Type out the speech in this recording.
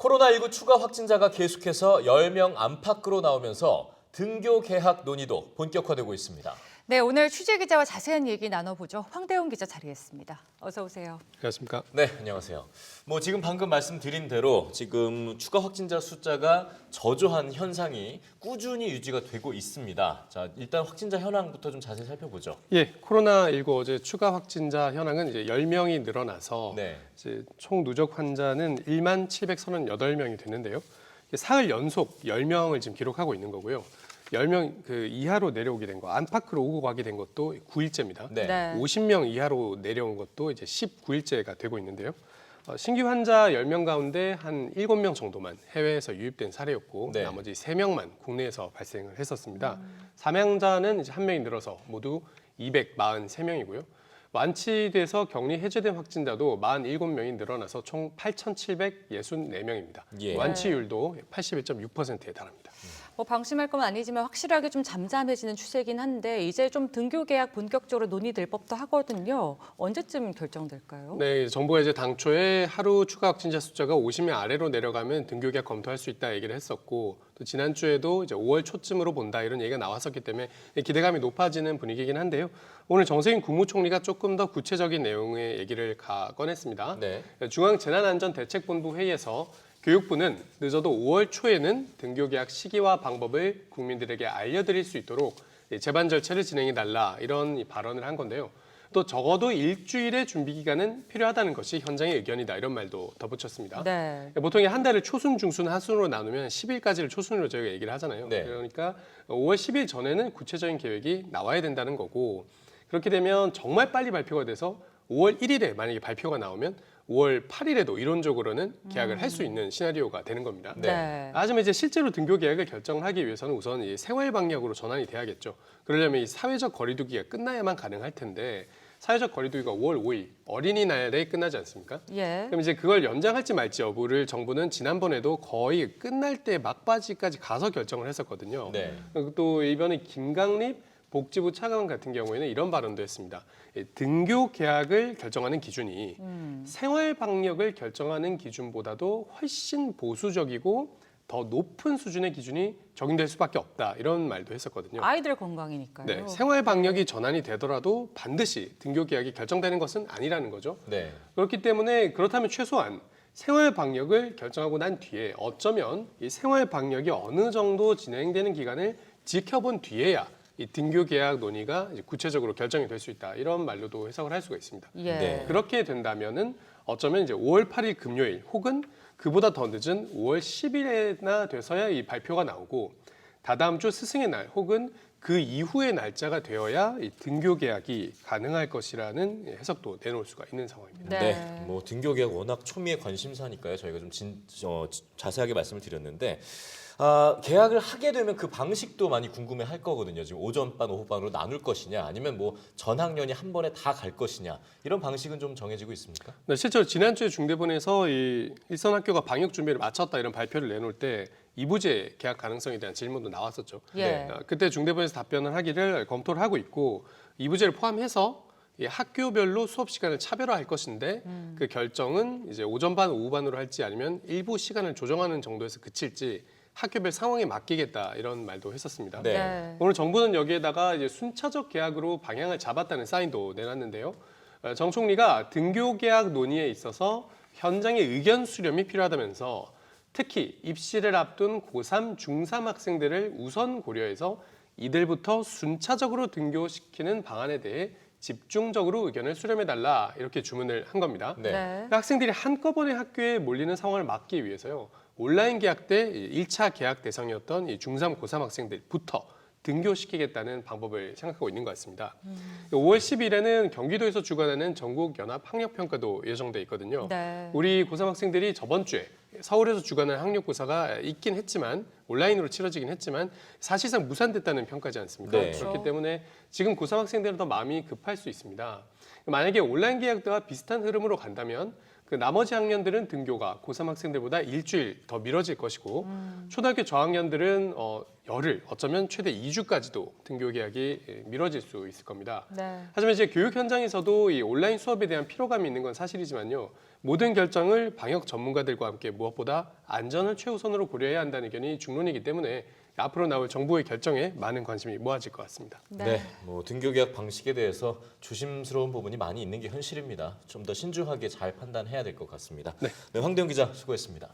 코로나19 추가 확진자가 계속해서 10명 안팎으로 나오면서 등교 개학 논의도 본격화되고 있습니다. 네, 오늘 취재 기자와 자세한 얘기 나눠보죠. 황대훈 기자 자리했습니다. 어서 오세요. 안녕하십니까? 네, 안녕하세요. 지금 방금 말씀드린 대로 지금 추가 확진자 숫자가 저조한 현상이 꾸준히 유지가 되고 있습니다. 자, 일단 확진자 현황부터 좀 자세히 살펴보죠. 예, 코로나19 어제 추가 확진자 현황은 이제 10명이 늘어나서 네. 이제 총 누적 환자는 1만 738명이 됐는데요. 사흘 연속 10명을 지금 기록하고 있는 거고요. 10명 이하로 내려오게 된 거, 안팎으로 오고 가게 된 것도 9일째입니다. 네. 50명 이하로 내려온 것도 이제 19일째가 되고 있는데요. 신규 환자 10명 가운데 한 7명 정도만 해외에서 유입된 사례였고 네. 나머지 3명만 국내에서 발생을 했었습니다. 사망자는 이제 1명이 늘어서 모두 243명이고요. 완치돼서 격리 해제된 확진자도 47명이 늘어나서 총 8,764명입니다. 예. 완치율도 81.6%에 달합니다. 방심할 건 아니지만 확실하게 좀 잠잠해지는 추세긴 한데 이제 좀 등교 개학 본격적으로 논의될 법도 하거든요. 언제쯤 결정될까요? 네, 정부가 이제 당초에 하루 추가 확진자 숫자가 50명 아래로 내려가면 등교 개학 검토할 수 있다 얘기를 했었고 또 지난주에도 이제 5월 초쯤으로 본다 이런 얘기가 나왔었기 때문에 기대감이 높아지는 분위기긴 한데요. 오늘 정세균 국무총리가 조금 더 구체적인 내용의 얘기를 꺼냈습니다. 네. 중앙재난안전대책본부 회의에서 교육부는 늦어도 5월 초에는 등교 개학 시기와 방법을 국민들에게 알려드릴 수 있도록 제반 절차를 진행해달라 이런 발언을 한 건데요. 또 적어도 일주일의 준비 기간은 필요하다는 것이 현장의 의견이다 이런 말도 덧붙였습니다. 네. 보통 한 달을 초순, 중순, 하순으로 나누면 10일까지를 초순으로 저희가 얘기를 하잖아요. 네. 그러니까 5월 10일 전에는 구체적인 계획이 나와야 된다는 거고 그렇게 되면 정말 빨리 발표가 돼서 5월 1일에 만약에 발표가 나오면 5월 8일에도 이론적으로는 계약을 할 수 있는 시나리오가 되는 겁니다. 네. 하지만 이제 실제로 등교 계약을 결정을 하기 위해서는 우선 이 생활 방역으로 전환이 돼야겠죠. 그러려면 이 사회적 거리두기가 끝나야만 가능할 텐데 사회적 거리두기가 5월 5일 어린이날에 끝나지 않습니까? 예. 그럼 이제 그걸 연장할지 말지 여부를 정부는 지난번에도 거의 끝날 때 막바지까지 가서 결정을 했었거든요. 네. 또 이번에 김강립 복지부 차관 같은 경우에는 이런 발언도 했습니다. 등교 계약을 결정하는 기준이 생활 방역을 결정하는 기준보다도 훨씬 보수적이고 더 높은 수준의 기준이 적용될 수밖에 없다. 이런 말도 했었거든요. 아이들 건강이니까요. 네, 생활 방역이 전환이 되더라도 반드시 등교 계약이 결정되는 것은 아니라는 거죠. 네. 그렇기 때문에 그렇다면 최소한 생활 방역을 결정하고 난 뒤에 어쩌면 이 생활 방역이 어느 정도 진행되는 기간을 지켜본 뒤에야 이 등교 계약 논의가 이제 구체적으로 결정이 될 수 있다. 이런 말로도 해석을 할 수가 있습니다. 예. 네. 그렇게 된다면은 어쩌면 이제 5월 8일 금요일 혹은 그보다 더 늦은 5월 10일에나 돼서야 이 발표가 나오고 다다음 주 스승의 날 혹은 그 이후의 날짜가 되어야 이 등교 계약이 가능할 것이라는 해석도 내놓을 수가 있는 상황입니다. 네. 등교 개학 워낙 초미의 관심사니까요. 저희가 좀 자세하게 말씀을 드렸는데 계약을 하게 되면 그 방식도 많이 궁금해할 거거든요. 지금 오전반, 오후반으로 나눌 것이냐, 아니면 전 학년이 한 번에 다 갈 것이냐 이런 방식은 좀 정해지고 있습니까? 네, 실제로 지난주에 중대본에서 이 일선 학교가 방역 준비를 마쳤다 이런 발표를 내놓을 때 2부제 계약 가능성에 대한 질문도 나왔었죠. 예. 그때 중대본에서 답변을 하기를 검토를 하고 있고 2부제를 포함해서 이 학교별로 수업 시간을 차별화할 것인데 그 결정은 이제 오전반, 오후반으로 할지 아니면 일부 시간을 조정하는 정도에서 그칠지 학교별 상황에 맡기겠다 이런 말도 했었습니다. 네. 네. 오늘 정부는 여기에다가 이제 순차적 계약으로 방향을 잡았다는 사인도 내놨는데요. 정 총리가 등교 계약 논의에 있어서 현장의 의견 수렴이 필요하다면서 특히 입시를 앞둔 고3, 중3 학생들을 우선 고려해서 이들부터 순차적으로 등교시키는 방안에 대해 집중적으로 의견을 수렴해달라 이렇게 주문을 한 겁니다. 네. 네. 학생들이 한꺼번에 학교에 몰리는 상황을 막기 위해서요. 온라인 계약 때 1차 계약 대상이었던 이 중3, 고3 학생들부터 등교시키겠다는 방법을 생각하고 있는 것 같습니다. 5월 10일에는 경기도에서 주관하는 전국연합학력평가도 예정돼 있거든요. 네. 우리 고3 학생들이 저번 주에 서울에서 주관한 학력고사가 있긴 했지만 온라인으로 치러지긴 했지만 사실상 무산됐다는 평가지 않습니까? 네. 그렇기 때문에 지금 고3 학생들은 더 마음이 급할 수 있습니다. 만약에 온라인 계약과 비슷한 흐름으로 간다면 그 나머지 학년들은 등교가 고3 학생들보다 일주일 더 미뤄질 것이고 초등학교 저학년들은 열흘, 어쩌면 최대 2주까지도 등교 계약이 미뤄질 수 있을 겁니다. 네. 하지만 이제 교육 현장에서도 이 온라인 수업에 대한 피로감이 있는 건 사실이지만요. 모든 결정을 방역 전문가들과 함께 무엇보다 안전을 최우선으로 고려해야 한다는 의견이 중론이기 때문에 앞으로 나올 정부의 결정에 많은 관심이 모아질 것 같습니다. 네, 뭐 등교 계약 방식에 대해서 조심스러운 부분이 많이 있는 게 현실입니다. 좀 더 신중하게 잘 판단해야 될 것 같습니다. 네, 황대영 기자 수고했습니다.